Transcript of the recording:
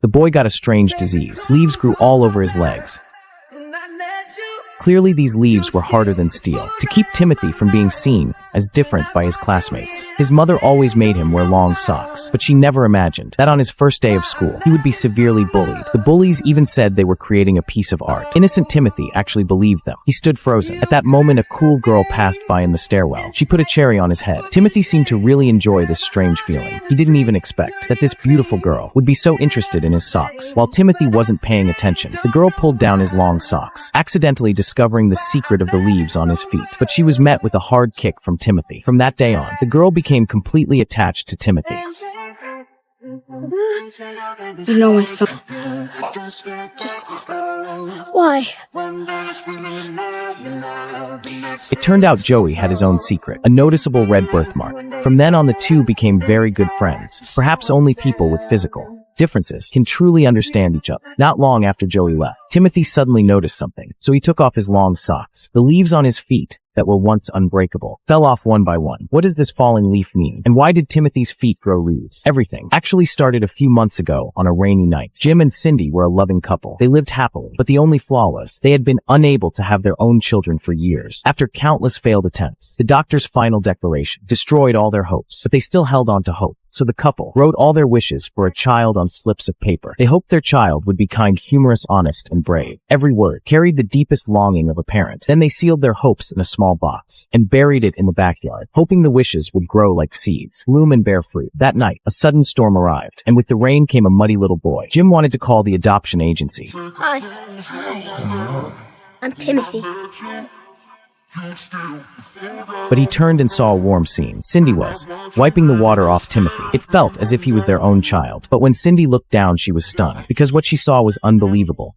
The boy got a strange disease. Leaves grew all over his legs. Clearly, these leaves were harder than steel. To keep Timothy from being seen as different by his classmates, his mother always made him wear long socks, but she never imagined that on his first day of school, he would be severely bullied. The bullies even said they were creating a piece of art. Innocent Timothy actually believed them. He stood frozen. At that moment, a cool girl passed by in the stairwell. She put a cherry on his head. Timothy seemed to really enjoy this strange feeling. He didn't even expect that this beautiful girl would be so interested in his socks. While Timothy wasn't paying attention, the girl pulled down his long socks, accidentally discovering the secret of the leaves on his feet. But she was met with a hard kick from Timothy. From that day on, the girl became completely attached to Timothy. You know my son. Just why? It turned out Joey had his own secret, a noticeable red birthmark. From then on, the two became very good friends. Perhaps only people with physical differences can truly understand each other. Not long after Joey left, Timothy suddenly noticed something, so he took off his long socks. The leaves on his feet that were once unbreakable fell off one by one. What does this falling leaf mean? And why did Timothy's feet grow leaves? Everything actually started a few months ago on a rainy night. Jim and Cindy were a loving couple. They lived happily, but the only flaw was they had been unable to have their own children for years. After countless failed attempts, the doctor's final declaration destroyed all their hopes, but they still held on to hope. So the couple wrote all their wishes for a child on slips of paper. They hoped their child would be kind, humorous, honest, and brave. Every word carried the deepest longing of a parent. Then they sealed their hopes in a small box and buried it in the backyard, hoping the wishes would grow like seeds, bloom and bear fruit. That night, a sudden storm arrived, and with the rain came a muddy little boy. Jim wanted to call the adoption agency. Hi. I'm Timothy. But he turned and saw a warm scene. Cindy was wiping the water off Timothy. It felt as if he was their own child. But when Cindy looked down, she was stunned, because what she saw was unbelievable.